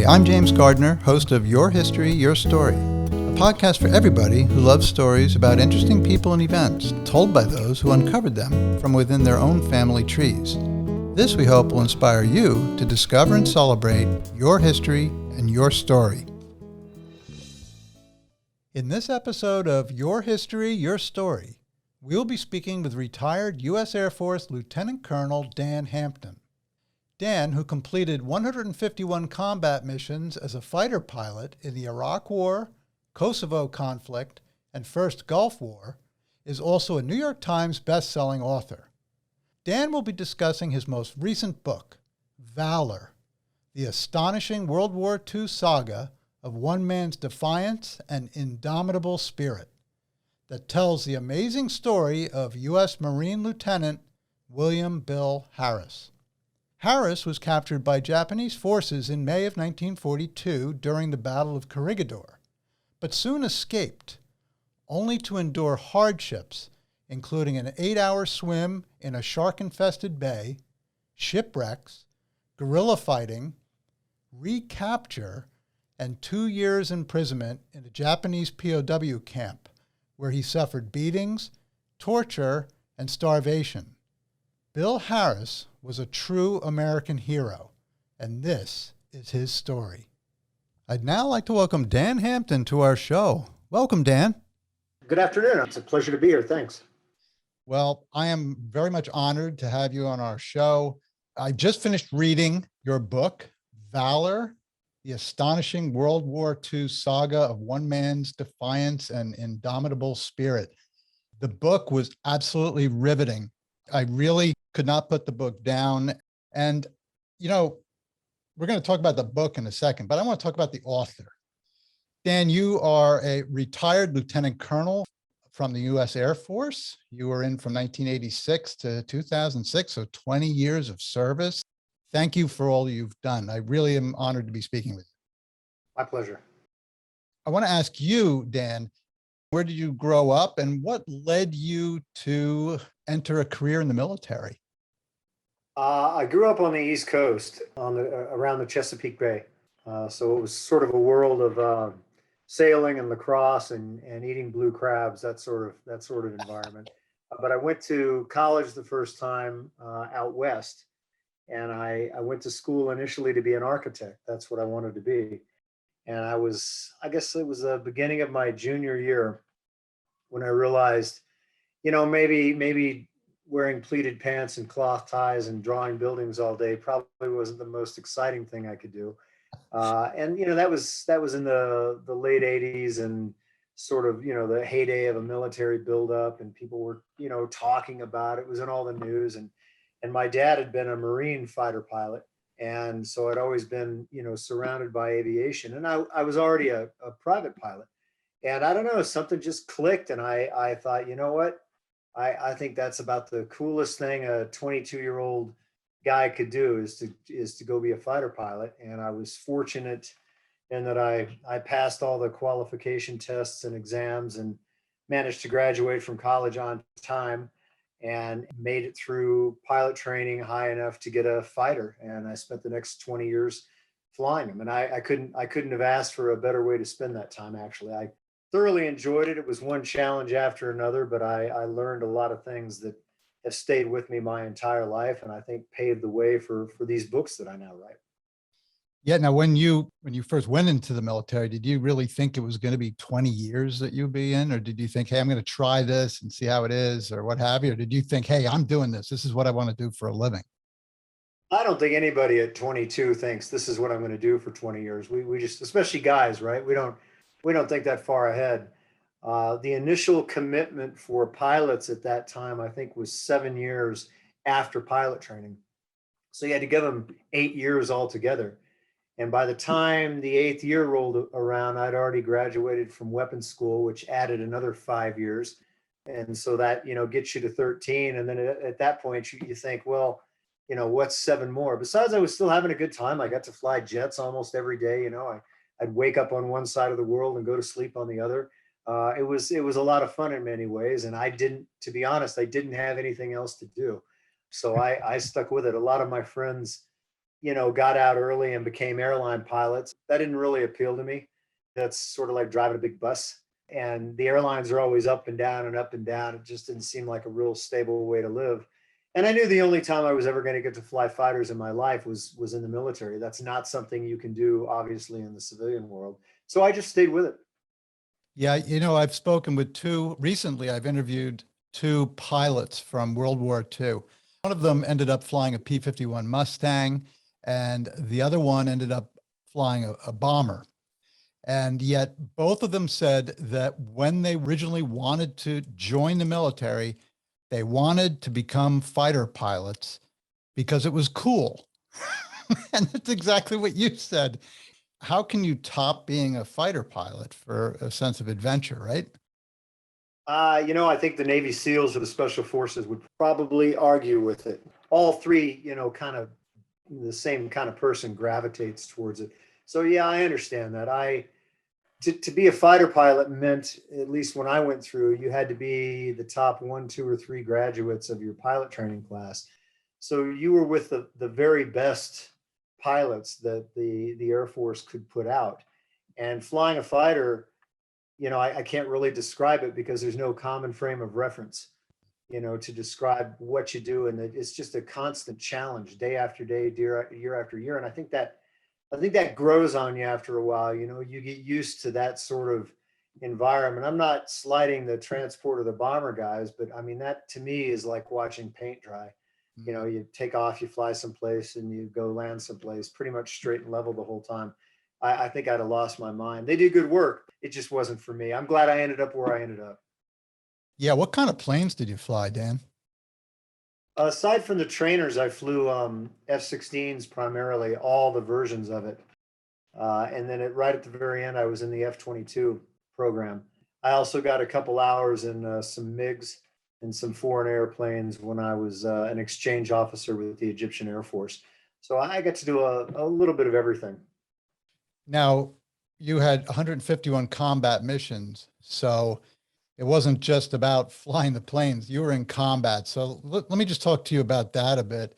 I'm James Gardner, host of Your History, Your Story, a podcast for everybody who loves stories about interesting people and events told by those who uncovered them from within their own family trees. This, we hope, will inspire you to discover and celebrate your history and your story. In this episode of Your History, Your Story, we'll be speaking with retired U.S. Air Force Lieutenant Colonel Dan Hampton. Dan, who completed 151 combat missions as a fighter pilot in the Iraq War, Kosovo Conflict, and First Gulf War, is also a New York Times best-selling author. Dan will be discussing his most recent book, Valor, the astonishing World War II saga of one man's defiance and indomitable spirit, that tells the amazing story of U.S. Marine Lieutenant William Bill Harris. Harris was captured by Japanese forces in May of 1942 during the Battle of Corregidor, but soon escaped, only to endure hardships, including an 8-hour swim in a shark-infested bay, shipwrecks, guerrilla fighting, recapture, and 2 years imprisonment in a Japanese POW camp, where he suffered beatings, torture, and starvation. Bill Harris was a true American hero, and this is his story. I'd now like to welcome Dan Hampton to our show. Welcome, Dan. Good afternoon. It's a pleasure to be here. Thanks. Well, I am very much honored to have you on our show. I just finished reading your book, Valor, the astonishing World War II saga of one man's defiance and indomitable spirit. The book was absolutely riveting. I really could not put the book down. And, you know, we're going to talk about the book in a second, but I want to talk about the author. Dan, you are a retired lieutenant colonel from the U.S. Air Force. You were in from 1986 to 2006, so 20 years of service. Thank you for all you've done. I really am honored to be speaking with you. My pleasure. I want to ask you, Dan, where did you grow up and what led you to enter a career in the military? I grew up on the East Coast, around the Chesapeake Bay. So it was sort of a world of sailing and lacrosse and eating blue crabs, that sort of environment. But I went to college the first time out west, and I went to school initially to be an architect. That's what I wanted to be. And I guess it was the beginning of my junior year when I realized, maybe wearing pleated pants and cloth ties and drawing buildings all day probably wasn't the most exciting thing I could do. And that was in the late 80s and sort of, the heyday of a military buildup, and people were, talking about it. It was in all the news. And my dad had been a Marine fighter pilot. And so I'd always been, surrounded by aviation. And I was already a private pilot. And I don't know, something just clicked. And I thought, you know what? I think that's about the coolest thing a 22-year-old guy could do is to go be a fighter pilot. And I was fortunate in that I passed all the qualification tests and exams and managed to graduate from college on time and made it through pilot training high enough to get a fighter. And I spent the next 20 years flying them. And I couldn't have asked for a better way to spend that time, actually. I thoroughly enjoyed it. It was one challenge after another, but I learned a lot of things that have stayed with me my entire life, and I think paved the way for these books that I now write. Yeah. Now, when you first went into the military, did you really think it was going to be 20 years that you'd be in? Or did you think, hey, I'm going to try this and see how it is or what have you? Or did you think, hey, I'm doing this. This is what I want to do for a living? I don't think anybody at 22 thinks this is what I'm going to do for 20 years. We just, especially guys, right? We don't think that far ahead. The initial commitment for pilots at that time, I think, was 7 years after pilot training. So you had to give them 8 years altogether. And by the time the 8th year rolled around, I'd already graduated from weapons school, which added another 5 years. And so that, gets you to 13. And then at that point, you think, well, what's 7 more? Besides, I was still having a good time. I got to fly jets almost every day. I'd wake up on one side of the world and go to sleep on the other. It was a lot of fun in many ways. And to be honest, I didn't have anything else to do. So I stuck with it. A lot of my friends, got out early and became airline pilots. That didn't really appeal to me. That's sort of like driving a big bus. And the airlines are always up and down and up and down. It just didn't seem like a real stable way to live. And I knew the only time I was ever going to get to fly fighters in my life was in the military. That's not something you can do, obviously, in the civilian world. So I just stayed with it. Yeah, I've spoken with recently I've interviewed two pilots from World War II. One of them ended up flying a P-51 Mustang, and the other one ended up flying a bomber. And yet both of them said that when they originally wanted to join the military, they wanted to become fighter pilots because it was cool. And that's exactly what you said. How can you top being a fighter pilot for a sense of adventure, right? I think the Navy SEALs or the Special Forces would probably argue with it. All three, kind of the same kind of person gravitates towards it. So yeah, I understand that. To be a fighter pilot meant, at least when I went through, you had to be the top 1, 2, or 3 graduates of your pilot training class. So you were with the very best pilots that the Air Force could put out. And flying a fighter, I can't really describe it because there's no common frame of reference, to describe what you do. And it's just a constant challenge day after day, year after year. And I think that grows on you after a while. You get used to that sort of environment. I'm not slighting the transport or the bomber guys, but I mean, that to me is like watching paint dry. You take off, you fly someplace and you go land someplace pretty much straight and level the whole time. I think I'd have lost my mind. They did good work. It just wasn't for me. I'm glad I ended up where I ended up. Yeah. What kind of planes did you fly, Dan? Aside from the trainers, I flew F-16s primarily, all the versions of it. And then right at the very end, I was in the F-22 program. I also got a couple hours in some MiGs and some foreign airplanes when I was an exchange officer with the Egyptian Air Force. So I got to do a little bit of everything. Now, you had 151 combat missions, so it wasn't just about flying the planes. You were in combat. So let me just talk to you about that a bit.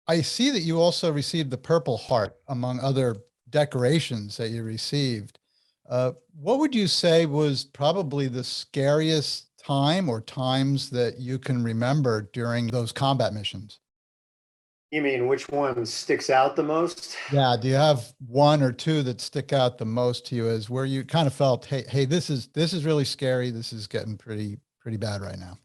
I see that you also received the Purple Heart among other decorations that you received. What would you say was probably the scariest time or times that you can remember during those combat missions? You mean which one sticks out the most? Yeah. Do you have one or two that stick out the most to you as where you kind of felt, hey, this is really scary. This is getting pretty bad right now.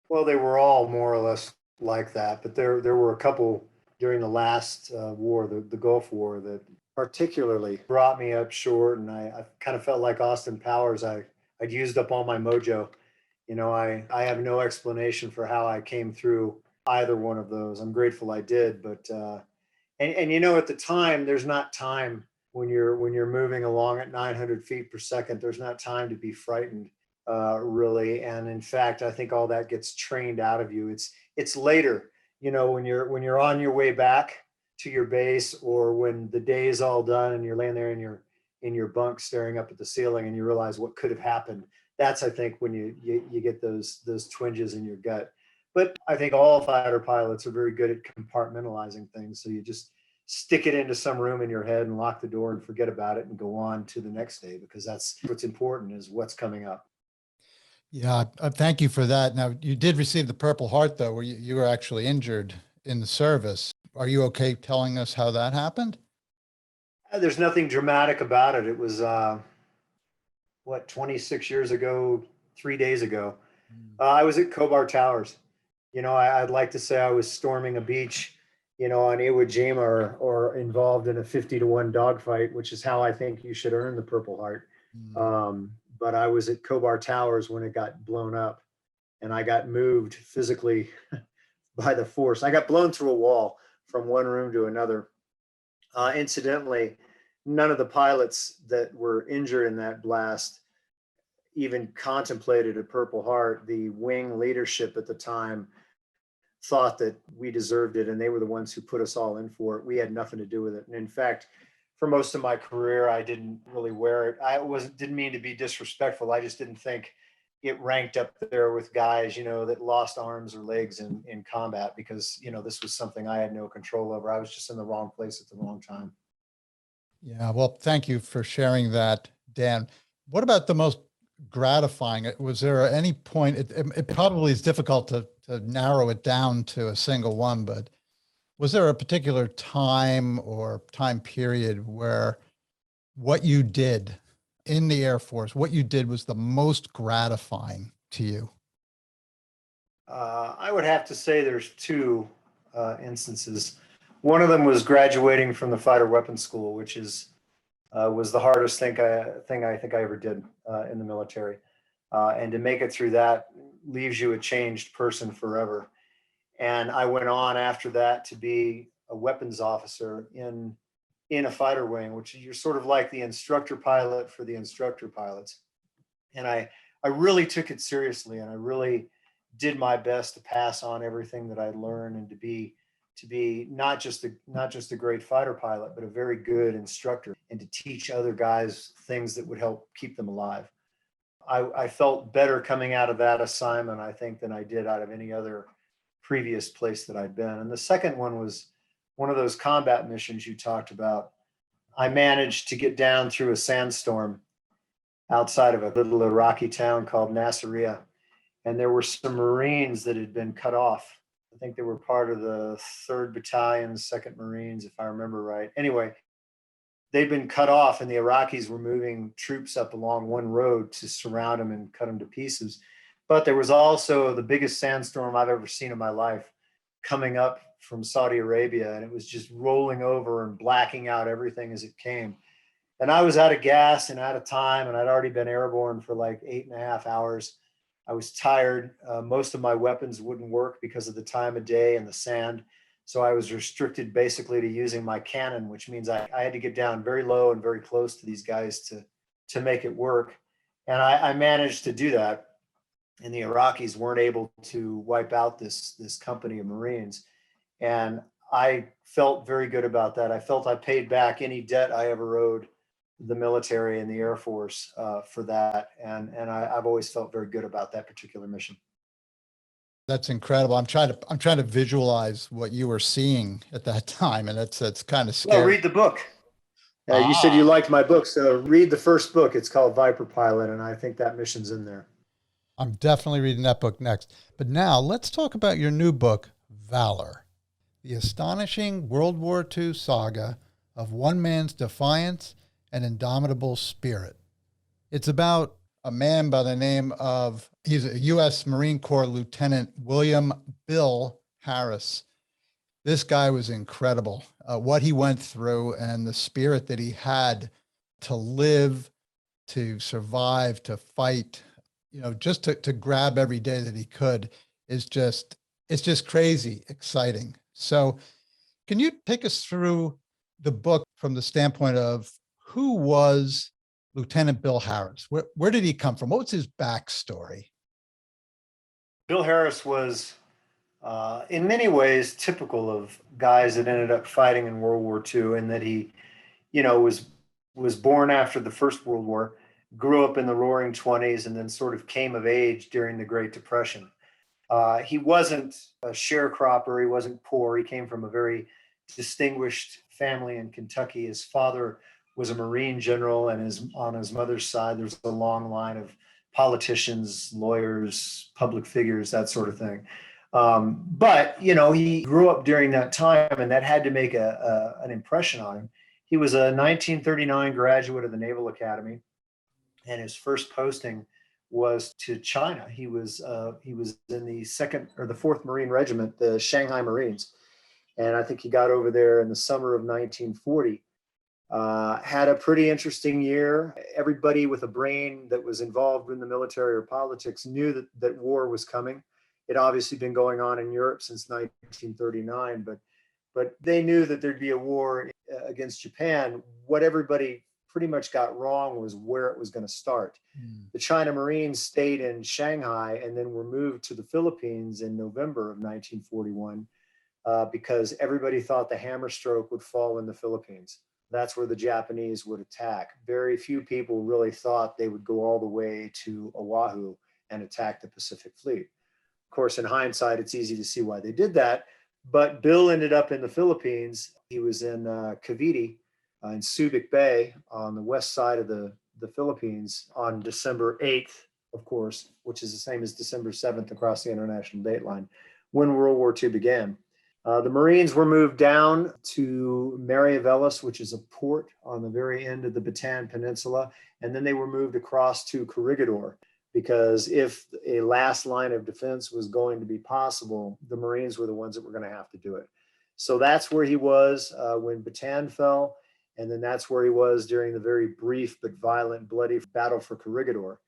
Well, they were all more or less like that, but there were a couple during the last war, the Gulf War, that particularly brought me up short, and I kind of felt like Austin Powers. I'd used up all my mojo. I have no explanation for how I came through either one of those. I'm grateful I did, but and at the time, there's not time when you're moving along at 900 feet per second. There's not time to be frightened, really. And in fact, I think all that gets trained out of you. It's later, when you're on your way back to your base, or when the day is all done and you're laying there in your bunk staring up at the ceiling and you realize what could have happened. That's, I think, when you get those twinges in your gut. But I think all fighter pilots are very good at compartmentalizing things. So you just stick it into some room in your head and lock the door and forget about it and go on to the next day, because that's what's important, is what's coming up. Yeah, thank you for that. Now, you did receive the Purple Heart, though, where you were actually injured in the service. Are you okay telling us how that happened? There's nothing dramatic about it. It was, 26 years ago, 3 days ago. I was at Kobar Towers. I'd like to say I was storming a beach, on Iwo Jima, or involved in a 50-1 dogfight, which is how I think you should earn the Purple Heart. Mm. But I was at Kobar Towers when it got blown up, and I got moved physically by the force. I got blown through a wall from one room to another. Incidentally, none of the pilots that were injured in that blast even contemplated a Purple Heart. The wing leadership at the time thought that we deserved it, and they were the ones who put us all in for it. We had nothing to do with it. And in fact, for most of my career, I didn't really wear it. Didn't mean to be disrespectful. I just didn't think, it ranked up there with guys, that lost arms or legs in combat because, this was something I had no control over. I was just in the wrong place at the wrong time. Yeah, well, thank you for sharing that, Dan. What about the most gratifying? Was there any point, it probably is difficult to narrow it down to a single one, but was there a particular time or time period where what you did in the Air Force, what you did was the most gratifying to you? I would have to say there's two instances. One of them was graduating from the fighter weapons school, which was the hardest thing I think I ever did in the military. And to make it through that leaves you a changed person forever. And I went on after that to be a weapons officer in a fighter wing, which you're sort of like the instructor pilot for the instructor pilots. And I really took it seriously, and I really did my best to pass on everything that I learned and to be not just a great fighter pilot, but a very good instructor, and to teach other guys things that would help keep them alive. I felt better coming out of that assignment, I think, than I did out of any other previous place that I'd been. And the second one was one of those combat missions you talked about. I managed to get down through a sandstorm outside of a little Iraqi town called Nasiriyah. And there were some Marines that had been cut off. I think they were part of the 3rd Battalion, 2nd Marines, if I remember right. Anyway, they'd been cut off, and the Iraqis were moving troops up along one road to surround them and cut them to pieces. But there was also the biggest sandstorm I've ever seen in my life coming up from Saudi Arabia, and it was just rolling over and blacking out everything as it came. And I was out of gas and out of time, and I'd already been airborne for like 8.5 hours. I was tired. Most of my weapons wouldn't work because of the time of day and the sand. So I was restricted basically to using my cannon, which means I had to get down very low and very close to these guys to make it work. And I managed to do that. And the Iraqis weren't able to wipe out this company of Marines. And I felt very good about that. I felt I paid back any debt I ever owed the military and the Air Force for that. And I've always felt very good about that particular mission. That's incredible. I'm trying to visualize what you were seeing at that time, and it's kind of scary. Well, read the book. You said Ah, you liked my book, so read the first book. It's called Viper Pilot, and I think that mission's in there. I'm definitely reading that book next. But now let's talk about your new book, Valor, the astonishing World War II saga of one man's defiance and indomitable spirit. It's about a man by the name of, he's a U.S. Marine Corps Lieutenant William Bill Harris. This guy was incredible. What he went through and the spirit that he had to live, to survive, to fight, just to grab every day that he could it's just crazy exciting. So can you take us through the book from the standpoint of who was Lieutenant Bill Harris? Where did he come from? What was his backstory? Bill Harris was, in many ways, typical of guys that ended up fighting in World War II, in that he, was born after the First World War, grew up in the Roaring '20s, and then sort of came of age during the Great Depression. He wasn't a sharecropper. He wasn't poor. He came from a very distinguished family in Kentucky. His father was a Marine general, and on his mother's side, there's a long line of politicians, lawyers, public figures, that sort of thing. But he grew up during that time, and that had to make an impression on him. He was a 1939 graduate of the Naval Academy, and his first posting was to China. He was in the 2nd or the 4th Marine Regiment, the Shanghai Marines, and I think he got over there in the summer of 1940. Had a pretty interesting year. Everybody with a brain that was involved in the military or politics knew that war was coming. It obviously been going on in Europe since 1939, but they knew that there'd be a war against Japan. What everybody pretty much got wrong was where it was going to start. The China Marines stayed in Shanghai and then were moved to the Philippines in November of 1941 because everybody thought the hammer stroke would fall in the Philippines. That's where the Japanese would attack. Very few people really thought they would go all the way to Oahu and attack the Pacific Fleet. Of course, in hindsight, it's easy to see why they did that. But Bill ended up in the Philippines. He was in Cavite in Subic Bay on the west side of the Philippines on December 8th, of course, which is the same as December 7th across the international date line, when World War II began. The Marines were moved down to Mariavelis, which is a port on the very end of the Bataan Peninsula, and then they were moved across to Corregidor, because if a last line of defense was going to be possible, the Marines were the ones that were going to have to do it. So that's where he was when Bataan fell, and then that's where he was during the very brief but violent, bloody battle for Corregidor.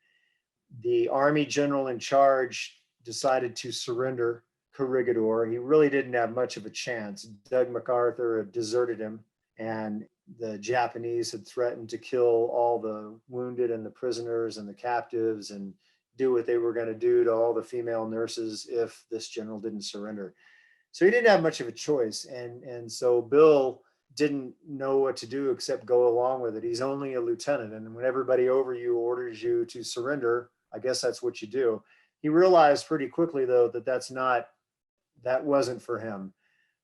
The Army general in charge decided to surrender Corregidor. He really didn't have much of a chance. Doug MacArthur had deserted him, and the Japanese had threatened to kill all the wounded and the prisoners and the captives and do what they were going to do to all the female nurses if this general didn't surrender. So he didn't have much of a choice. And so Bill didn't know what to do except go along with it. He's only a lieutenant. And when everybody over you orders you to surrender, I guess that's what you do. He realized pretty quickly, though, that wasn't for him.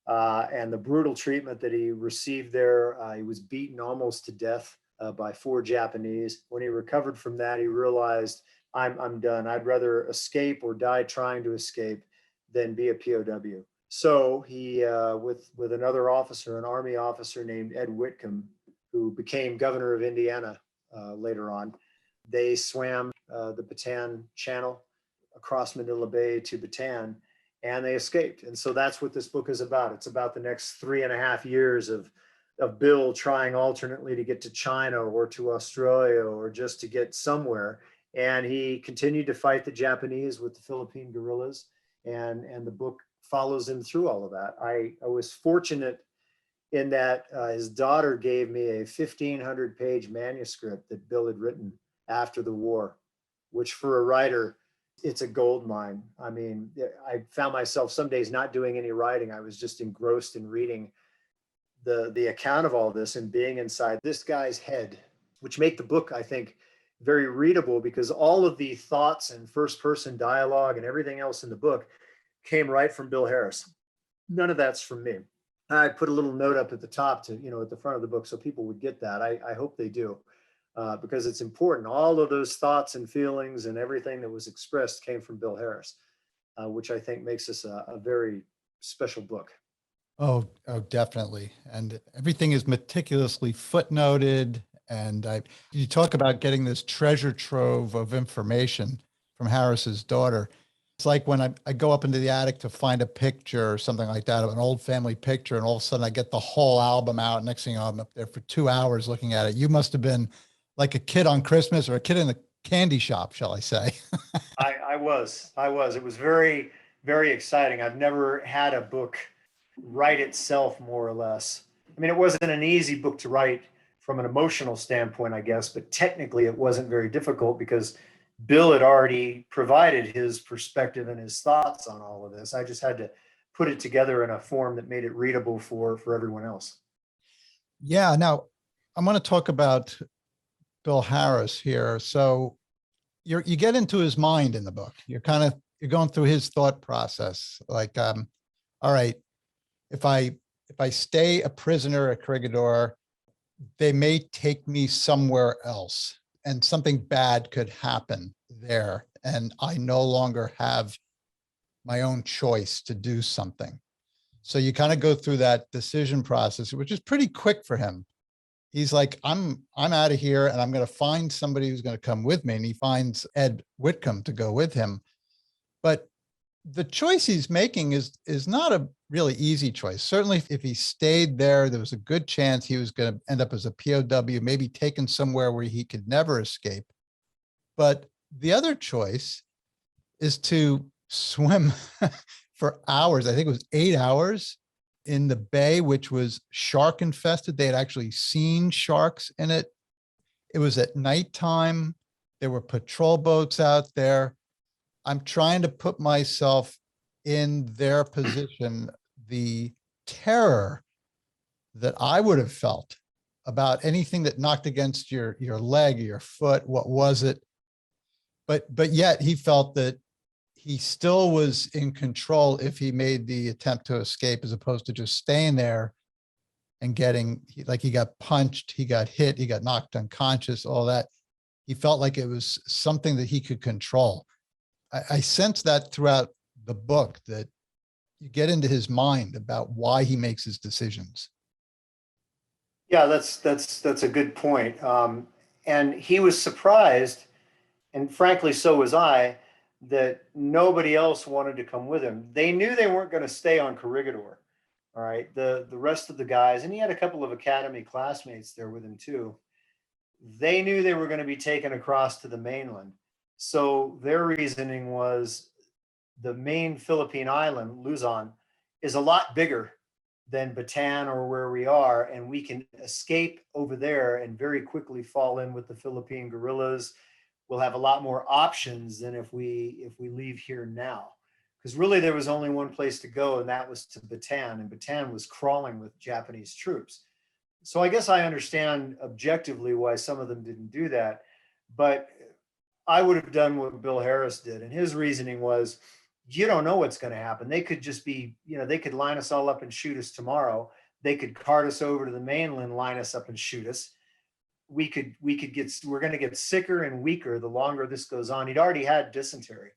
And the brutal treatment that he received there, he was beaten almost to death by 4 Japanese. When he recovered from that, he realized, I'm done. I'd rather escape or die trying to escape than be a POW. So he, with another officer, an Army officer named Ed Whitcomb, who became governor of Indiana later on, they swam the Bataan Channel across Manila Bay to Bataan, and they escaped. And so that's what this book is about. It's about the next 3.5 years of Bill trying alternately to get to China or to Australia or just to get somewhere. And he continued to fight the Japanese with the Philippine guerrillas, and the book follows him through all of that. I was fortunate in that his daughter gave me a 1,500-page manuscript that Bill had written after the war, which for a writer, it's a gold mine. I mean, I found myself some days not doing any writing. I was just engrossed in reading the account of all this and being inside this guy's head, which made the book, I think, very readable, because all of the thoughts and first-person dialogue and everything else in the book came right from Bill Harris. None of that's from me. I put a little note up at the top to, at the front of the book so people would get that. I hope they do. Because it's important. All of those thoughts and feelings and everything that was expressed came from Bill Harris, which I think makes this a very special book. Oh, definitely. And everything is meticulously footnoted. And you talk about getting this treasure trove of information from Harris's daughter. It's like when I go up into the attic to find a picture or something like that, of an old family picture, and all of a sudden I get the whole album out. Next thing you know, I'm up there for 2 hours looking at it. You must have been like a kid on Christmas, or a kid in the candy shop, shall I say? I was. It was very, very exciting. I've never had a book write itself, more or less. I mean, it wasn't an easy book to write from an emotional standpoint, I guess, but technically it wasn't very difficult because Bill had already provided his perspective and his thoughts on all of this. I just had to put it together in a form that made it readable for everyone else. Yeah. Now, I'm going to talk about Bill Harris here. So you get into his mind in the book. You're going through his thought process. Like, all right, if I stay a prisoner at Corregidor, they may take me somewhere else, and something bad could happen there, and I no longer have my own choice to do something. So you kind of go through that decision process, which is pretty quick for him. He's like, I'm out of here, and I'm going to find somebody who's going to come with me. And he finds Ed Whitcomb to go with him. But the choice he's making is not a really easy choice. Certainly, if he stayed there, there was a good chance he was going to end up as a POW, maybe taken somewhere where he could never escape. But the other choice is to swim for hours. I think it was 8 hours in the bay, which was shark infested. They had actually seen sharks in it. It was at nighttime. There were patrol boats out there. I'm trying to put myself in their position, the terror that I would have felt about anything that knocked against your leg or your foot. What was it? but yet he felt that he still was in control if he made the attempt to escape, as opposed to just staying there and he got punched, he got hit, he got knocked unconscious, all that. He felt like it was something that he could control. I sense that throughout the book, that you get into his mind about why he makes his decisions. Yeah, that's a good point. And he was surprised, and frankly, so was I, that nobody else wanted to come with him. They knew they weren't going to stay on Corregidor. All right. The rest of the guys, and he had a couple of academy classmates there with him too. They knew they were going to be taken across to the mainland. So their reasoning was the main Philippine island, Luzon, is a lot bigger than Bataan or where we are, and we can escape over there and very quickly fall in with the Philippine guerrillas. We'll have a lot more options than if we leave here now. Because really there was only one place to go, and that was to Bataan, and Bataan was crawling with Japanese troops. So I guess I understand objectively why some of them didn't do that, but I would have done what Bill Harris did. And his reasoning was, you don't know what's going to happen. They could just be, they could line us all up and shoot us tomorrow. They could cart us over to the mainland, line us up and shoot us. We're going to get sicker and weaker the longer this goes on. He'd already had dysentery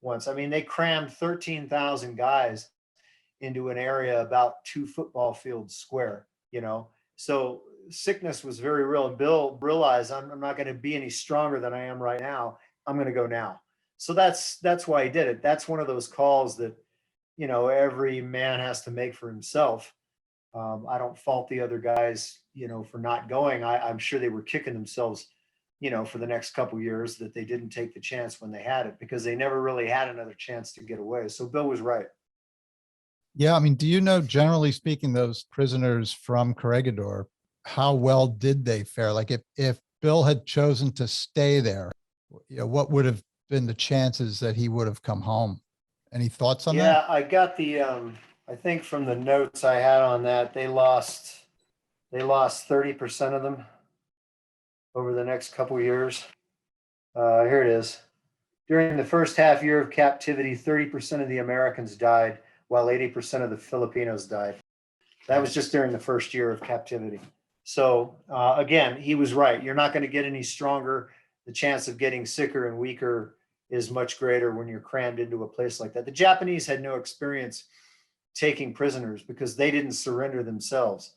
once. I mean, they crammed 13,000 guys into an area about 2 football fields square, So sickness was very real. And Bill realized, I'm not going to be any stronger than I am right now. I'm going to go now. So that's why he did it. That's one of those calls that, every man has to make for himself. I don't fault the other guys, for not going. I'm sure they were kicking themselves, for the next couple of years that they didn't take the chance when they had it, because they never really had another chance to get away. So Bill was right. Yeah. I mean, do you know, generally speaking, those prisoners from Corregidor, how well did they fare? Like if Bill had chosen to stay there, what would have been the chances that he would have come home? Any thoughts on that? Yeah, I got I think from the notes I had on that, they lost 30% of them over the next couple of years. Here it is. During the first half year of captivity, 30% of the Americans died, while 80% of the Filipinos died. That was just during the first year of captivity. So again, he was right. You're not going to get any stronger. The chance of getting sicker and weaker is much greater when you're crammed into a place like that. The Japanese had no experience taking prisoners because they didn't surrender themselves.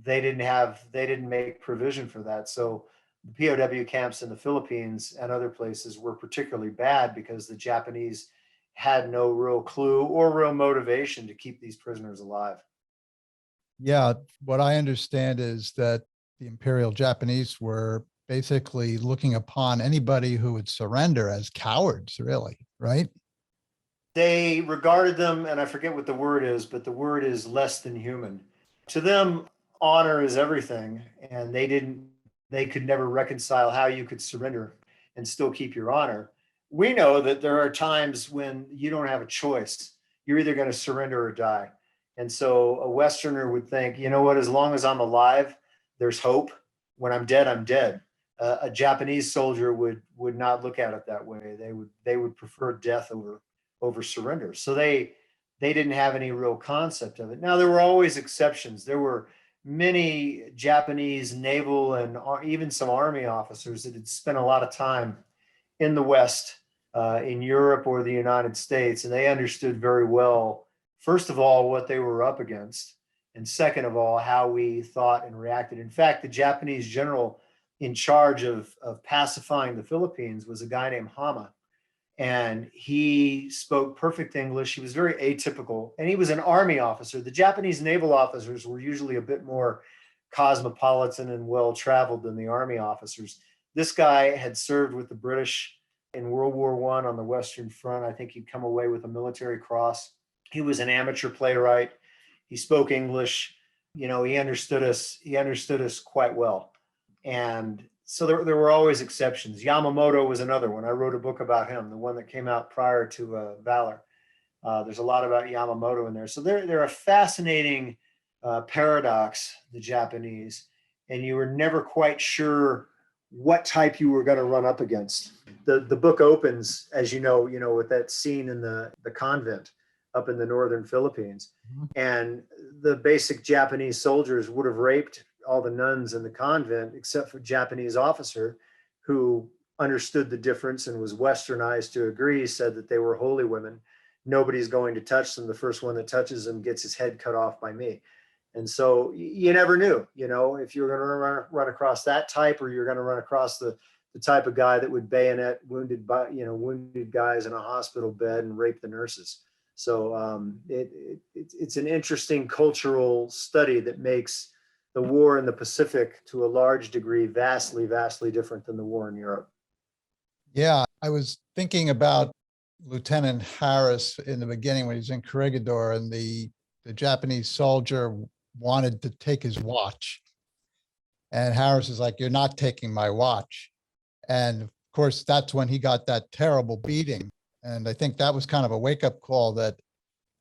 They didn't make provision for that. So the POW camps in the Philippines and other places were particularly bad because the Japanese had no real clue or real motivation to keep these prisoners alive. Yeah. What I understand is that the Imperial Japanese were basically looking upon anybody who would surrender as cowards, really, right? They regarded them, and I forget what the word is, but the word is less than human. To them, honor is everything, and they could never reconcile how you could surrender and still keep your honor. We know that there are times when you don't have a choice. You're either going to surrender or die. And so a Westerner would think, you know what, as long as I'm alive, there's hope. When I'm dead, I'm dead. A Japanese soldier would not look at it that way. They would prefer death over surrender. So they didn't have any real concept of it. Now, there were always exceptions. There were many Japanese naval and even some army officers that had spent a lot of time in the West, in Europe or the United States, and they understood very well, first of all, what they were up against, and second of all, how we thought and reacted. In fact, the Japanese general in charge of pacifying the Philippines was a guy named Hama, and he spoke perfect English. He was very atypical, and he was an army officer. The Japanese naval officers were usually a bit more cosmopolitan and well-traveled than the army officers. This guy had served with the British in World War I on the Western Front. I think he'd come away with a military cross. He was an amateur playwright. He spoke English. He understood us. He understood us quite well. And so there were always exceptions. Yamamoto was another one. I wrote a book about him, the one that came out prior to Valor. There's a lot about Yamamoto in there. So they're a fascinating paradox, the Japanese, and you were never quite sure what type you were going to run up against. The book opens, as you know, with that scene in the convent up in the northern Philippines. Mhm. And the basic Japanese soldiers would have raped all the nuns in the convent, except for a Japanese officer who understood the difference and was westernized to agree, said that they were holy women. Nobody's going to touch them. The first one that touches them gets his head cut off by me. And so you never knew, if you're going to run across that type, or you're going to run across the type of guy that would bayonet wounded guys in a hospital bed and rape the nurses. So it's an interesting cultural study that makes the war in the Pacific, to a large degree, vastly, vastly different than the war in Europe. Yeah, I was thinking about Lieutenant Harris in the beginning when he was in Corregidor, and the Japanese soldier wanted to take his watch. And Harris is like, "You're not taking my watch." And of course, that's when he got that terrible beating. And I think that was kind of a wake-up call that,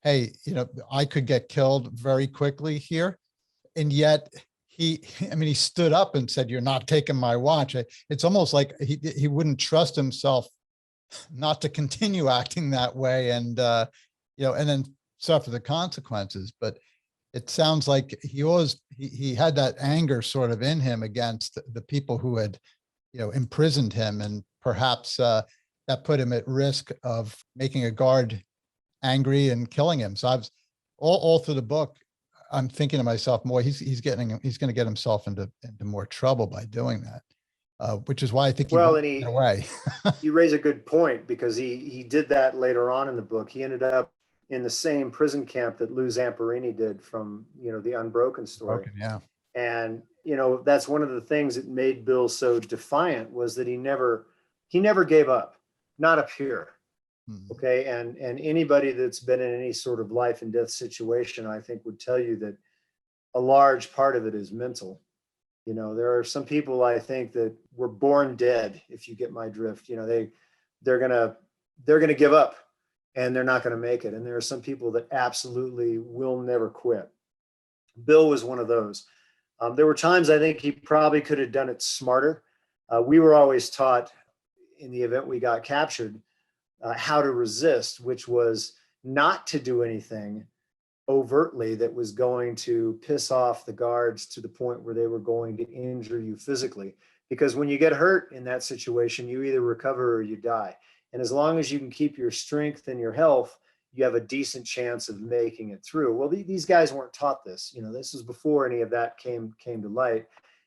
hey, I could get killed very quickly here. And yet he stood up and said, "You're not taking my watch." It's almost like he wouldn't trust himself not to continue acting that way, and and then suffer the consequences. But it sounds like he had that anger sort of in him against the people who had, imprisoned him, and perhaps that put him at risk of making a guard angry and killing him. So I was all through the book, I'm thinking to myself, boy, he's going to get himself into more trouble by doing that, which is why I think Well, went and away. you raise a good point, because he did that later on in the book. He ended up in the same prison camp that Lou Zamperini did from, the Unbroken story. Broken, yeah. And, that's one of the things that made Bill so defiant, was that he never gave up, not up here. Mhm. Okay. And anybody that's been in any sort of life and death situation, I think, would tell you that a large part of it is mental. There are some people, I think, that were born dead, if you get my drift. They're gonna give up, and they're not gonna make it. And there are some people that absolutely will never quit. Bill was one of those. There were times I think he probably could have done it smarter. We were always taught, in the event we got captured, how to resist, which was not to do anything overtly that was going to piss off the guards to the point where they were going to injure you physically. Because when you get hurt in that situation, you either recover or you die. And as long as you can keep your strength and your health, you have a decent chance of making it through. Well, these guys weren't taught this. This was before any of that came to light.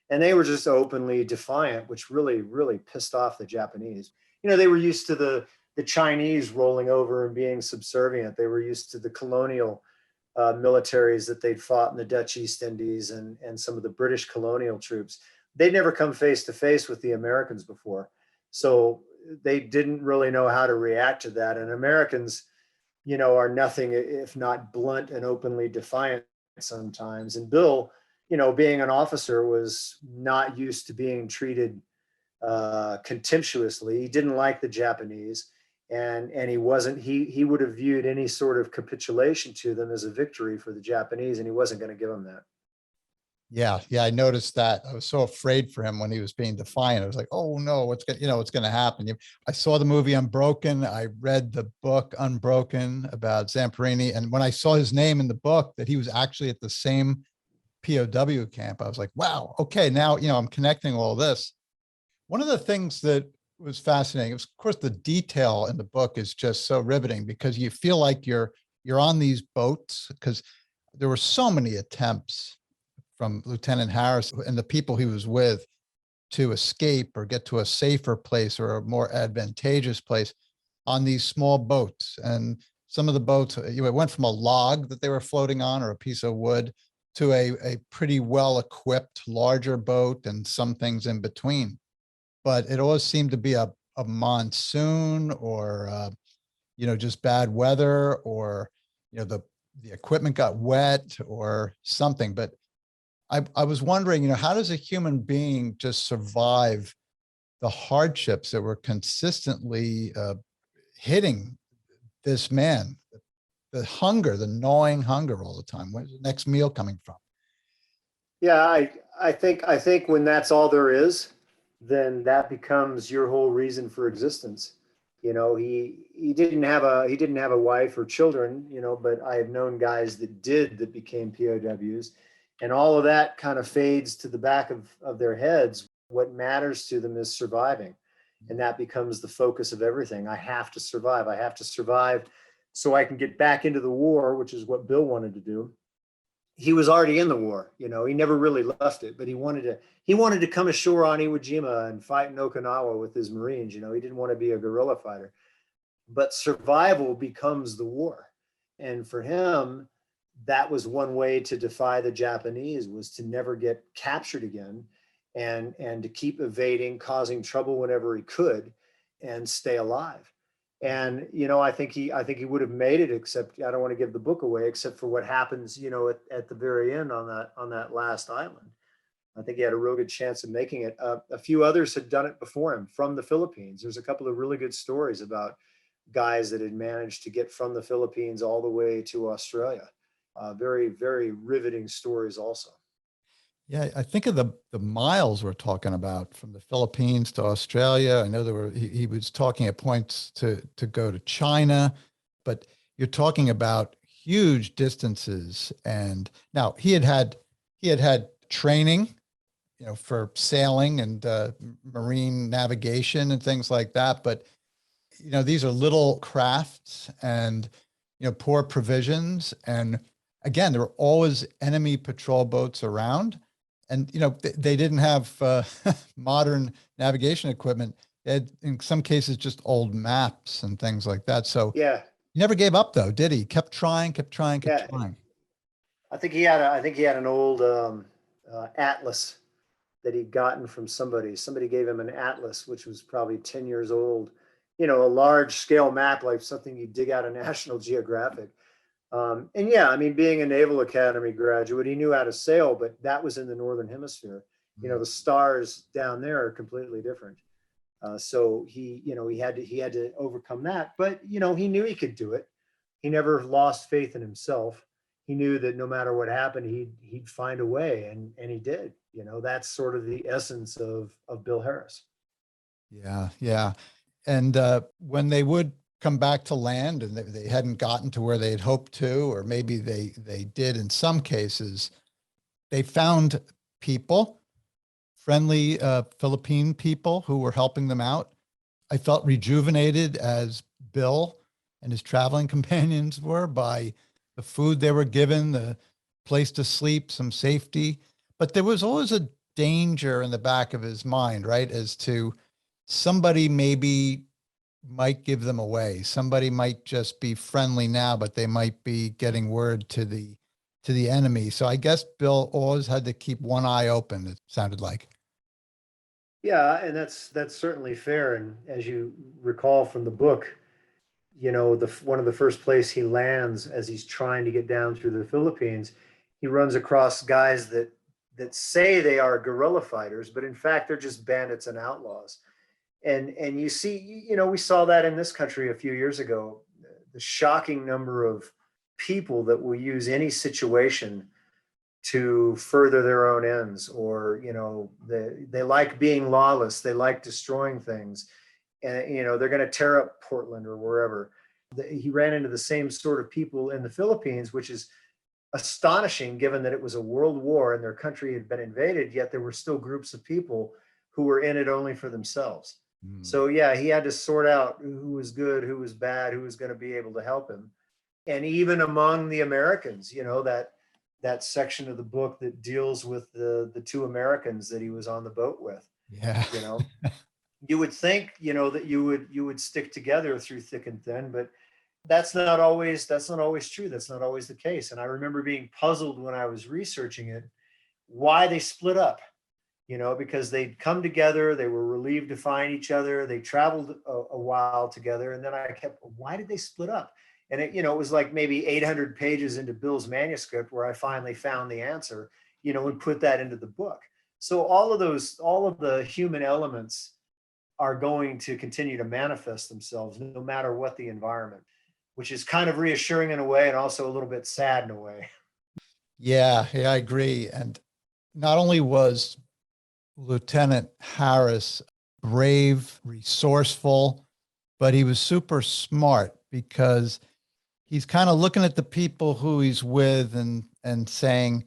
And they were just openly defiant, which really, really pissed off the Japanese. They were used to the Chinese rolling over and being subservient. They were used to the colonial militaries that they'd fought in the Dutch East Indies and some of the British colonial troops. They'd never come face to face with the Americans before. So they didn't really know how to react to that. And Americans, are nothing if not blunt and openly defiant sometimes. And Bill, being an officer, was not used to being treated contemptuously. He didn't like the Japanese. And he would have viewed any sort of capitulation to them as a victory for the Japanese, and he wasn't going to give them that. Yeah, I noticed that. I was so afraid for him when he was being defiant. I was like, "Oh no, what's going to happen?" I saw the movie Unbroken. I read the book Unbroken about Zamperini, and when I saw his name in the book that he was actually at the same POW camp, I was like, "Wow, okay, now I'm connecting all this." One of the things that was fascinating, of course, the detail in the book is just so riveting, because you feel like you're on these boats, because there were so many attempts from Lieutenant Harris and the people he was with to escape or get to a safer place or a more advantageous place on these small boats. And some of the boats, it went from a log that they were floating on or a piece of wood to a pretty well-equipped larger boat, and some things in between. But it always seemed to be a monsoon, or just bad weather, or the equipment got wet or something. But I was wondering, how does a human being just survive the hardships that were consistently hitting this man, the hunger, the gnawing hunger all the time? Where's the next meal coming from? Yeah, I think when that's all there is, then that becomes your whole reason for existence. He didn't have a wife or children, but I have known guys that became POWs, and all of that kind of fades to the back of their heads. What matters to them is surviving, and that becomes the focus of everything. I have to survive. I have to survive so I can get back into the war, which is what Bill wanted to do. He was already in the war. He never really left it, but he wanted to come ashore on Iwo Jima and fight in Okinawa with his Marines. He didn't want to be a guerrilla fighter, but survival becomes the war. And for him, that was one way to defy the Japanese, was to never get captured again, and to keep evading, causing trouble whenever he could, and stay alive. And I think he would have made it, except I don't want to give the book away, except for what happens at the very end on that last island. I think he had a real good chance of making it. A few others had done it before him from the Philippines. There's a couple of really good stories about guys that had managed to get from the Philippines all the way to Australia. Very, very riveting stories also. Yeah, I think of the miles we're talking about from the Philippines to Australia. I know he was talking at points to go to China, but you're talking about huge distances. And now he had had training, for sailing and marine navigation and things like that. But these are little crafts and poor provisions. And again, there were always enemy patrol boats around, and they didn't have modern navigation equipment. They had, in some cases, just old maps and things like that. So Yeah, he never gave up, though, did he? Kept trying, kept trying, kept yeah. trying. I think he had an old atlas that he'd gotten from somebody. Somebody gave him an atlas, which was probably 10 years old. A large scale map, like something you dig out of National Geographic. And yeah, I mean, being a Naval Academy graduate, he knew how to sail, but that was in the Northern Hemisphere. The stars down there are completely different. So he had to overcome that, but he knew he could do it. He never lost faith in himself. He knew that no matter what happened, he'd find a way, and he did. That's sort of the essence of Bill Harris. Yeah, yeah. And when they would come back to land and they hadn't gotten to where they had hoped to, or maybe they did in some cases, they found people, friendly Philippine people who were helping them out. I felt rejuvenated, as Bill and his traveling companions were, by the food they were given, the place to sleep, some safety. But there was always a danger in the back of his mind, right? As to somebody maybe might give them away. Somebody might just be friendly now, but they might be getting word to the enemy. So I guess Bill always had to keep one eye open, it sounded like. Yeah, and that's certainly fair. And as you recall from the book, the one of the first place he lands as he's trying to get down through the Philippines, he runs across guys that say they are guerrilla fighters, but in fact they're just bandits and outlaws. And you see, we saw that in this country a few years ago, the shocking number of people that will use any situation to further their own ends, or they like being lawless, they like destroying things, and they're going to tear up Portland or wherever. He ran into the same sort of people in the Philippines, which is astonishing given that it was a world war and their country had been invaded, yet there were still groups of people who were in it only for themselves. Mm. So yeah, he had to sort out who was good, who was bad, who was going to be able to help him. And even among the Americans, that section of the book that deals with the two Americans that he was on the boat with, Yeah. you know, you would think, that you would stick together through thick and thin, but that's not always true. That's not always the case. And I remember being puzzled when I was researching it, why they split up, because they'd come together, they were relieved to find each other, they traveled a while together, and then I kept, why did they split up? And it was like maybe 800 pages into Bill's manuscript where I finally found the answer, and put that into the book. So all of the human elements are going to continue to manifest themselves no matter what the environment, which is kind of reassuring in a way and also a little bit sad in a way. Yeah, yeah, I agree. And not only was Lieutenant Harris, brave, resourceful, but he was super smart because he's kind of looking at the people who he's with and saying,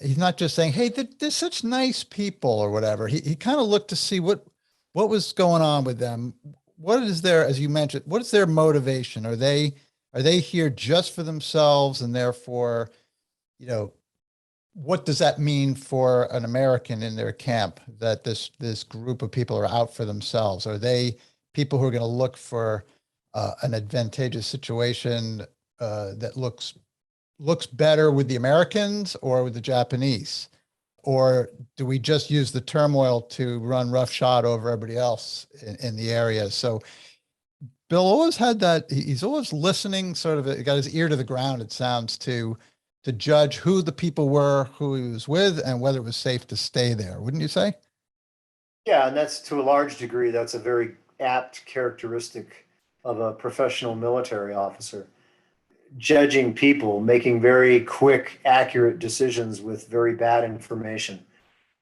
he's not just saying, hey, they're such nice people or whatever. He kind of looked to see what was going on with them. What is their, as you mentioned, what is their motivation? Are they here just for themselves, and therefore, you know, what does that mean for an American in their camp, that this group of people are out for themselves? Are they people who are going to look for an advantageous situation that looks better with the Americans or with the Japanese? Or do we just use the turmoil to run roughshod over everybody else in the area? So Bill always had that. He's always listening, sort of got his ear to the ground, it sounds, to judge who the people were, who he was with, and whether it was safe to stay there. Wouldn't you say? Yeah, and that's to a large degree, that's a very apt characteristic of a professional military officer. Judging people, making very quick, accurate decisions with very bad information.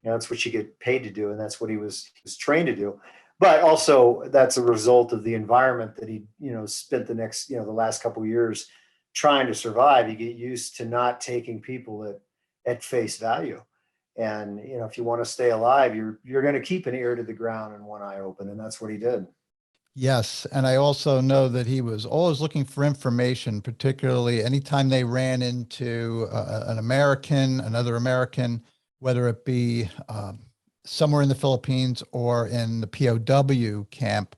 That's what you get paid to do, and that's what he was trained to do. But also, that's a result of the environment that he, spent the last couple of years trying to survive. You get used to not taking people at face value, and if you want to stay alive, you're going to keep an ear to the ground and one eye open, and that's what he did. Yes. And I also know that he was always looking for information, particularly anytime they ran into another American, whether it be somewhere in the Philippines or in the POW camp,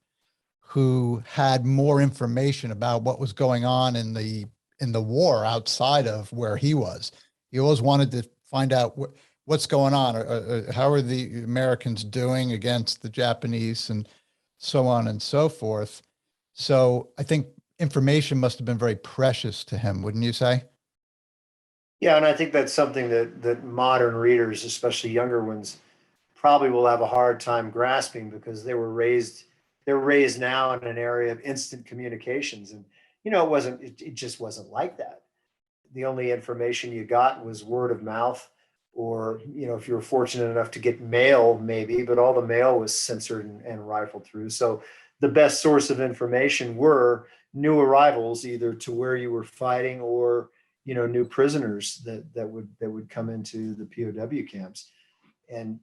who had more information about what was going on in the war outside of where he was. He always wanted to find out what's going on, or how are the Americans doing against the Japanese, and so on and so forth. So I think information must have been very precious to him, wouldn't you say? Yeah, and I think that's something that modern readers, especially younger ones, probably will have a hard time grasping because they're raised now in an area of instant communications, and it just wasn't like that. The only information you got was word of mouth, or if you were fortunate enough to get mail, maybe, but all the mail was censored and rifled through. So the best source of information were new arrivals, either to where you were fighting, or new prisoners that would come into the POW camps. And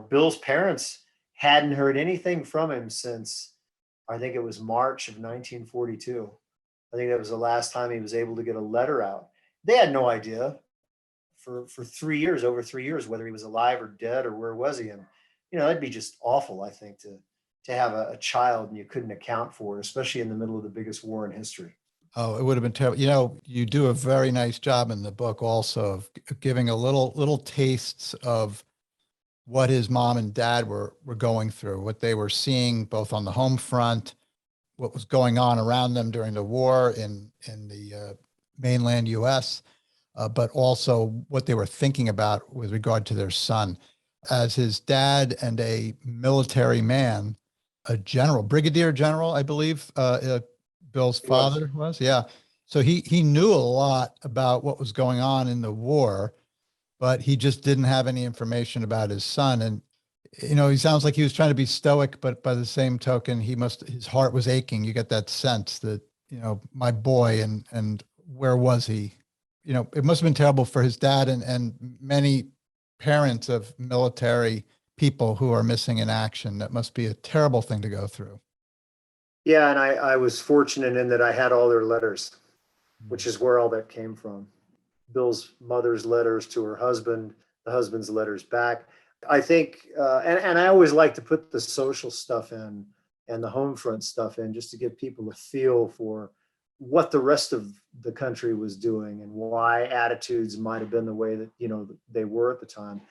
Bill's parents hadn't heard anything from him since, I think it was March of 1942. I think that was the last time he was able to get a letter out. They had no idea for 3 years, over 3 years, whether he was alive or dead or where was he. And that'd be just awful, I think, to have a child and you couldn't account for, especially in the middle of the biggest war in history. Oh, it would have been terrible. You do a very nice job in the book also of giving a little tastes of what his mom and dad were going through, what they were seeing both on the home front, what was going on around them during the war in the mainland U.S., but also what they were thinking about with regard to their son. As his dad and a military man, a general, brigadier general, I believe, Bill's He was. father was. Yeah. So he knew a lot about what was going on in the war, but he just didn't have any information about his son. And he sounds like he was trying to be stoic, but by the same token, his heart was aching. You get that sense that, my boy, and where was he? It must have been terrible for his dad and many parents of military people who are missing in action. That must be a terrible thing to go through. Yeah, and I was fortunate in that I had all their letters, which is where all that came from. Bill's mother's letters to her husband, the husband's letters back. I think, and I always like to put the social stuff in and the home front stuff in, just to give people a feel for what the rest of the country was doing and why attitudes might have been the way that they were at the time.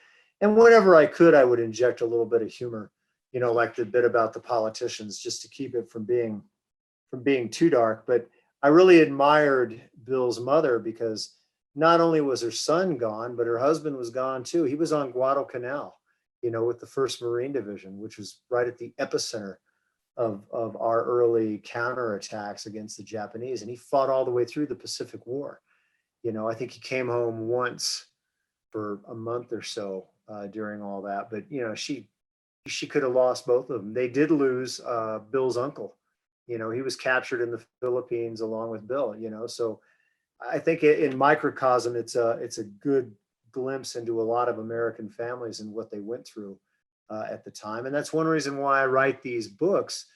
And whenever I could, I would inject a little bit of humor, like the bit about the politicians, just to keep it from being too dark. But I really admired Bill's mother because not only was her son gone, but her husband was gone too. He was on Guadalcanal, with the 1st Marine Division, which was right at the epicenter of our early counterattacks against the Japanese. And he fought all the way through the Pacific War. I think he came home once for a month or so during all that. But she could have lost both of them. They did lose Bill's uncle. He was captured in the Philippines along with Bill. So I think in microcosm, it's a good glimpse into a lot of American families and what they went through at the time. And that's one reason why I write these books.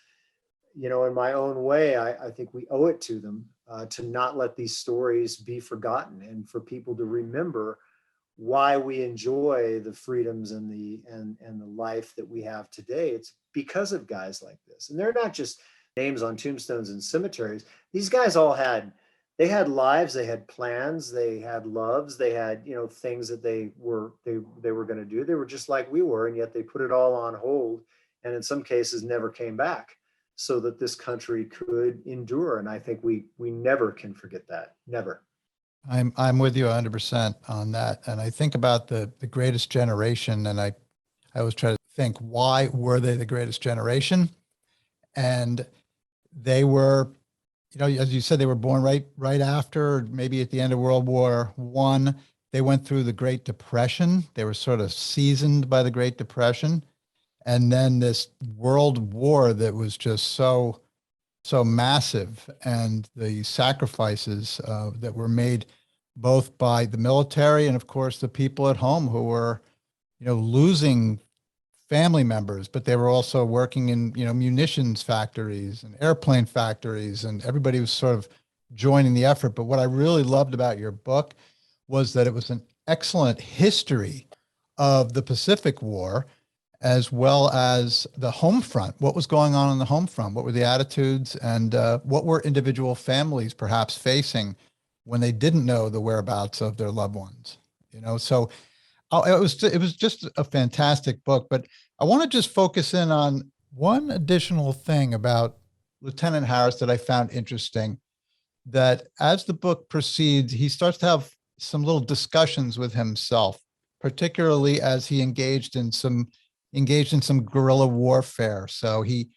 In my own way, I think we owe it to them to not let these stories be forgotten, and for people to remember why we enjoy the freedoms and the life that we have today. It's because of guys like this. And they're not just names on tombstones and cemeteries. These guys all had lives, they had plans, they had loves, they had, things that they were going to do. They were just like we were, and yet they put it all on hold, and in some cases never came back, so that this country could endure. And I think we never can forget that. Never. I'm with you 100% on that. And I think about the greatest generation, and I always try to think, why were they the greatest generation? And they were, as you said, they were born right after, maybe at the end of World War I. They went through the Great Depression. They were sort of seasoned by the Great Depression. And then this world war that was just so massive, and the sacrifices that were made both by the military and, of course, the people at home who were, losing family members, but they were also working in, munitions factories and airplane factories, and everybody was sort of joining the effort. But what I really loved about your book was that it was an excellent history of the Pacific War, as well as the home front. What was going on the home front? What were the attitudes, and what were individual families perhaps facing when they didn't know the whereabouts of their loved ones? So it was just a fantastic book. But I want to just focus in on one additional thing about Lieutenant Harris that I found interesting, that as the book proceeds, he starts to have some little discussions with himself, particularly as he engaged in some guerrilla warfare. So he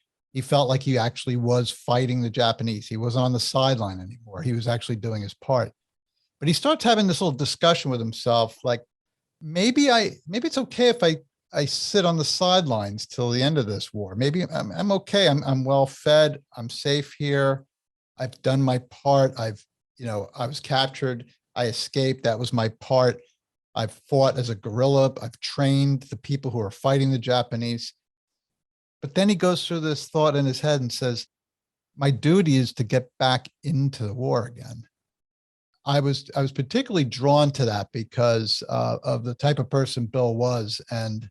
felt like he actually was fighting the Japanese. He wasn't on the sideline anymore. He was actually doing his part. But he starts having this little discussion with himself, like, maybe it's okay if I sit on the sidelines till the end of this war. Maybe I'm okay. I'm well fed. I'm safe here. I've done my part. I was captured. I escaped. That was my part. I've fought as a guerrilla. I've trained the people who are fighting the Japanese. But then he goes through this thought in his head and says, my duty is to get back into the war again. I was particularly drawn to that because of the type of person Bill was, and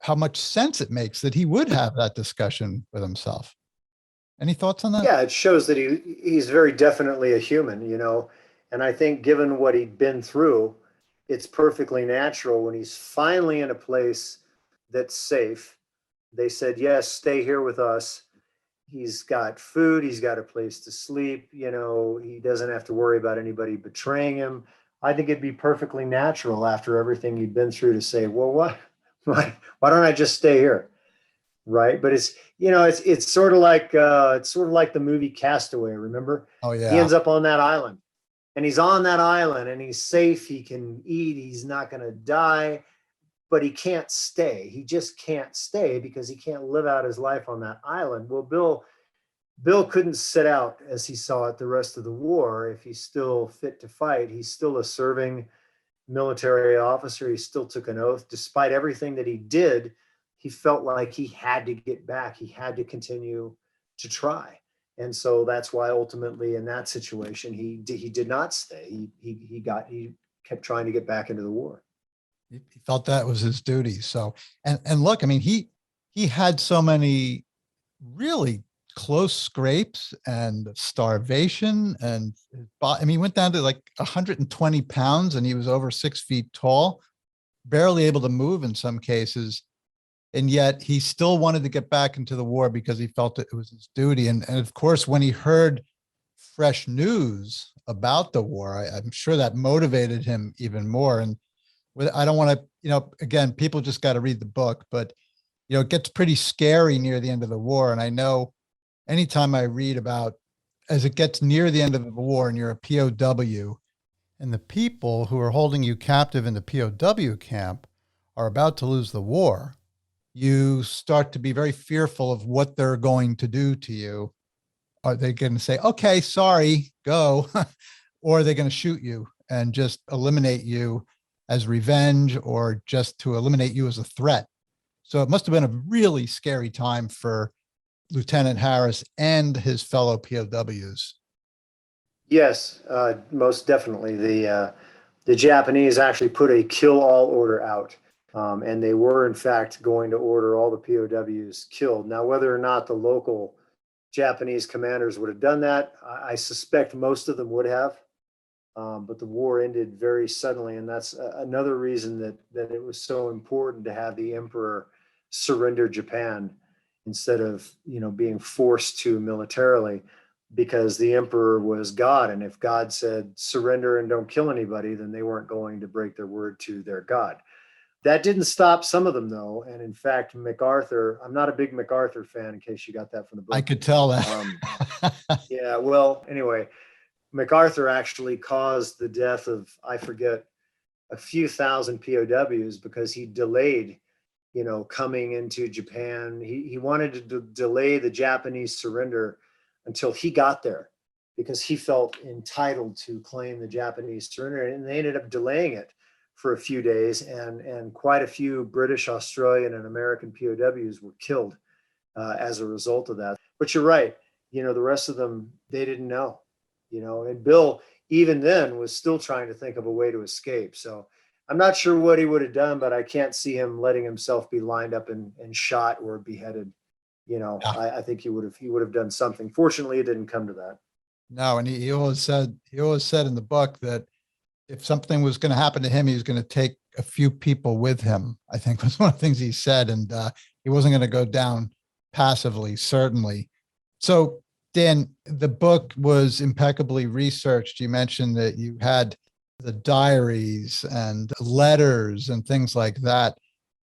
how much sense it makes that he would have that discussion with himself. Any thoughts on that? Yeah, it shows that he's very definitely a human, and I think given what he'd been through, it's perfectly natural when he's finally in a place that's safe. They said, yes, stay here with us. He's got food. He's got a place to sleep. He doesn't have to worry about anybody betraying him. I think it'd be perfectly natural after everything he'd been through to say, well, why don't I just stay here? Right. But it's sort of like the movie Castaway. Remember? Oh, yeah. He ends up on that island. And he's on that island and he's safe. He can eat. He's not going to die, but he can't stay. He just can't stay because he can't live out his life on that island. Well, Bill couldn't sit out, as he saw it, the rest of the war. If he's still fit to fight, he's still a serving military officer. He still took an oath. Despite everything that he did, he felt like he had to get back. He had to continue to try. And so that's why ultimately in that situation, he did not stay. He kept trying to get back into the war. He felt that was his duty. So, and look, I mean, he had so many really close scrapes and starvation, and he went down to like 120 pounds, and he was over 6 feet tall, barely able to move in some cases. And yet he still wanted to get back into the war because he felt that it was his duty. And of course, when he heard fresh news about the war, I'm sure that motivated him even more. And I don't want to, again, people just got to read the book, but, it gets pretty scary near the end of the war. And I know anytime I read about, as it gets near the end of the war and you're a POW, and the people who are holding you captive in the POW camp are about to lose the war, you start to be very fearful of what they're going to do to you. Are they going to say, okay, sorry, go? Or are they going to shoot you and just eliminate you as revenge or just to eliminate you as a threat? So it must have been a really scary time for Lieutenant Harris and his fellow POWs. Yes, most definitely. The Japanese actually put a kill all order out, and they were in fact going to order all the POWs killed. Now, whether or not the local Japanese commanders would have done that, I suspect most of them would have. But the war ended very suddenly, and that's another reason that it was so important to have the emperor surrender Japan instead of being forced to militarily, because the emperor was God, and if God said surrender and don't kill anybody, then they weren't going to break their word to their God. That didn't stop some of them, though, and in fact, MacArthur. I'm not a big MacArthur fan, in case you got that from the book. I could tell that. Yeah. Well, anyway, MacArthur actually caused the death of, I forget, a few thousand POWs because he delayed, coming into Japan. He wanted to delay the Japanese surrender until he got there because he felt entitled to claim the Japanese surrender. And they ended up delaying it for a few days. And quite a few British, Australian, and American POWs were killed as a result of that. But you're right. The rest of them, they didn't know. And Bill, even then, was still trying to think of a way to escape. So I'm not sure what he would have done, but I can't see him letting himself be lined up and shot or beheaded. Yeah. I think he would have done something. Fortunately, it didn't come to that. No, and he always said in the book that if something was going to happen to him, he was going to take a few people with him. I think was one of the things he said, and he wasn't going to go down passively, certainly. So, Dan, the book was impeccably researched. You mentioned that you had the diaries and letters and things like that.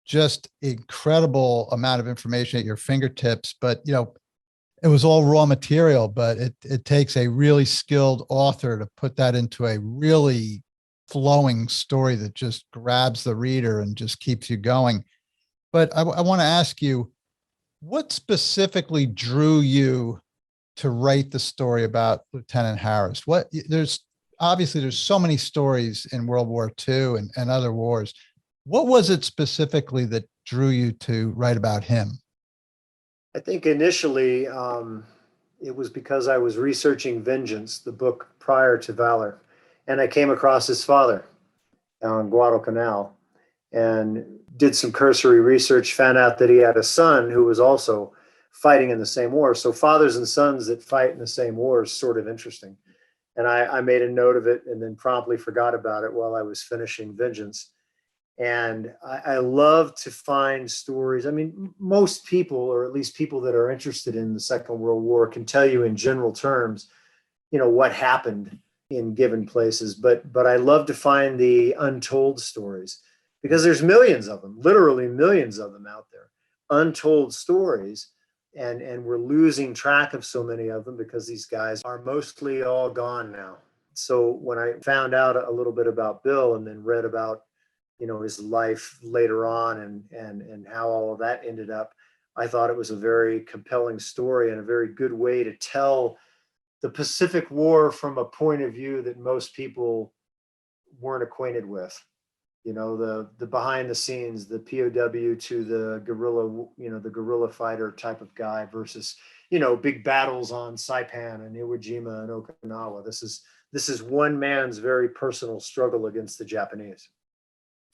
Just incredible amount of information at your fingertips. But, it was all raw material, but it takes a really skilled author to put that into a really flowing story that just grabs the reader and just keeps you going. But I want to ask you, what specifically drew you to write the story about Lieutenant Harris? There's so many stories in World War II and other wars. What was it specifically that drew you to write about him? I think initially it was because I was researching Vengeance, the book prior to Valor, and I came across his father on Guadalcanal and did some cursory research, found out that he had a son who was also fighting in the same war. So fathers and sons that fight in the same war is sort of interesting. And I made a note of it and then promptly forgot about it while I was finishing Vengeance. And I love to find stories. I mean, most people, or at least people that are interested in the Second World War, can tell you in general terms, what happened in given places. But I love to find the untold stories because there's millions of them, literally millions of them out there, untold stories. And we're losing track of so many of them because these guys are mostly all gone now. So when I found out a little bit about Bill and then read about his life later on and how all of that ended up, I thought it was a very compelling story and a very good way to tell the Pacific War from a point of view that most people weren't acquainted with. The behind the scenes, the POW to the guerrilla, the guerrilla fighter type of guy versus, big battles on Saipan and Iwo Jima and Okinawa. This is one man's very personal struggle against the Japanese.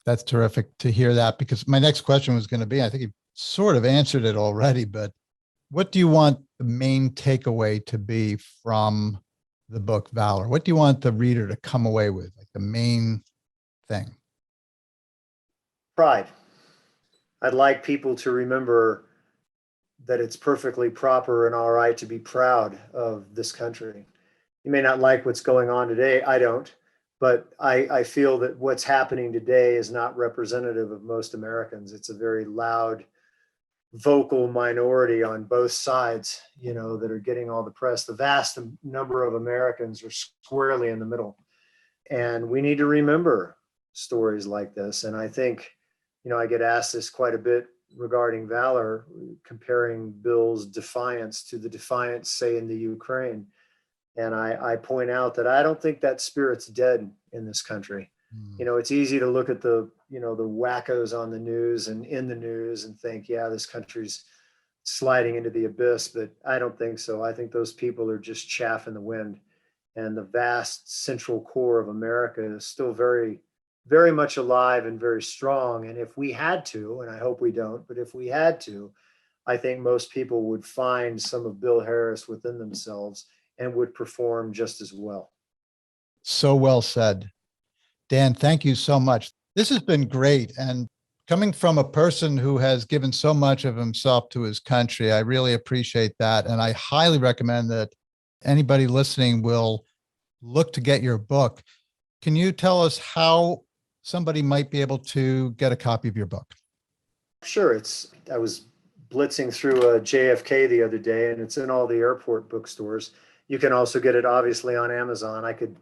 That's terrific to hear that, because my next question was going to be, I think you sort of answered it already, but what do you want the main takeaway to be from the book Valor? What do you want the reader to come away with, like the main thing? Pride. I'd like people to remember that it's perfectly proper and all right to be proud of this country. You may not like what's going on today. I don't. But I feel that what's happening today is not representative of most Americans. It's a very loud, vocal minority on both sides, that are getting all the press. The vast number of Americans are squarely in the middle. And we need to remember stories like this. And I think I get asked this quite a bit regarding Valor, comparing Bill's Defiance to the Defiance, say, in the Ukraine. And I point out that I don't think that spirit's dead in this country. It's easy to look at the wackos on the news and in the news and think, yeah, this country's sliding into the abyss, but I don't think so. I think those people are just chaff in the wind. And the vast central core of America is still very, very much alive and very strong. And if we had to, and I hope we don't, but if we had to, I think most people would find some of Bill Harris within themselves and would perform just as well. So well said. Dan, thank you so much. This has been great. And coming from a person who has given so much of himself to his country, I really appreciate that. And I highly recommend that anybody listening will look to get your book. Can you tell us how somebody might be able to get a copy of your book? Sure. I was blitzing through JFK the other day, and it's in all the airport bookstores. You can also get it obviously on Amazon. I could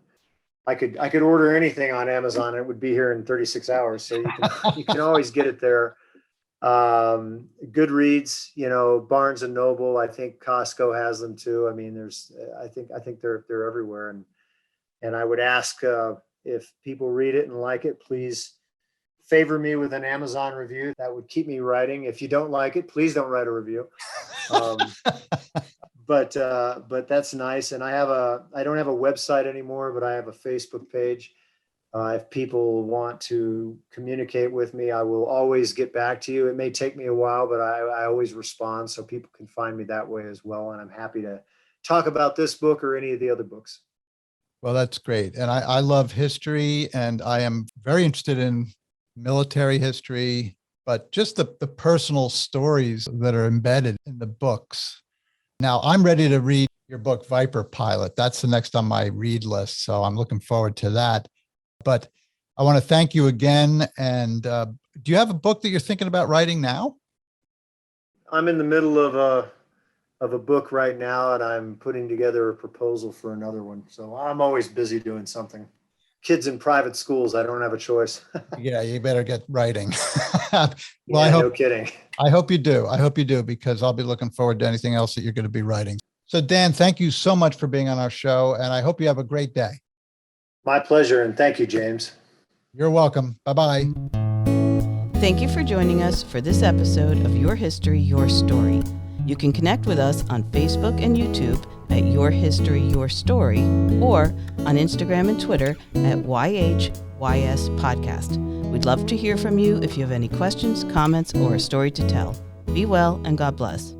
order anything on Amazon. And it would be here in 36 hours. So you can always get it there. Goodreads, Barnes and Noble. I think Costco has them too. I mean, I think they're everywhere. And I would ask if people read it and like it, please favor me with an Amazon review. That would keep me writing. If you don't like it, please don't write a review. But that's nice. And I don't have a website anymore, but I have a Facebook page. If people want to communicate with me, I will always get back to you. It may take me a while, but I always respond, so people can find me that way as well. And I'm happy to talk about this book or any of the other books. Well, that's great. And I love history, and I am very interested in military history, but just the personal stories that are embedded in the books. Now, I'm ready to read your book, Viper Pilot. That's the next on my read list, so I'm looking forward to that. But I want to thank you again. And do you have a book that you're thinking about writing now? I'm in the middle of a book right now, and I'm putting together a proposal for another one. So I'm always busy doing something. Kids in private schools, I don't have a choice. Yeah, you better get writing. Well, no kidding. I hope you do. I hope you do, because I'll be looking forward to anything else that you're going to be writing. So Dan, thank you so much for being on our show, and I hope you have a great day. My pleasure, and thank you, James. You're welcome. Bye-bye. Thank you for joining us for this episode of Your History, Your Story. You can connect with us on Facebook and YouTube at Your History, Your Story, or on Instagram and Twitter at YHYS Podcast. We'd love to hear from you if you have any questions, comments, or a story to tell. Be well, and God bless.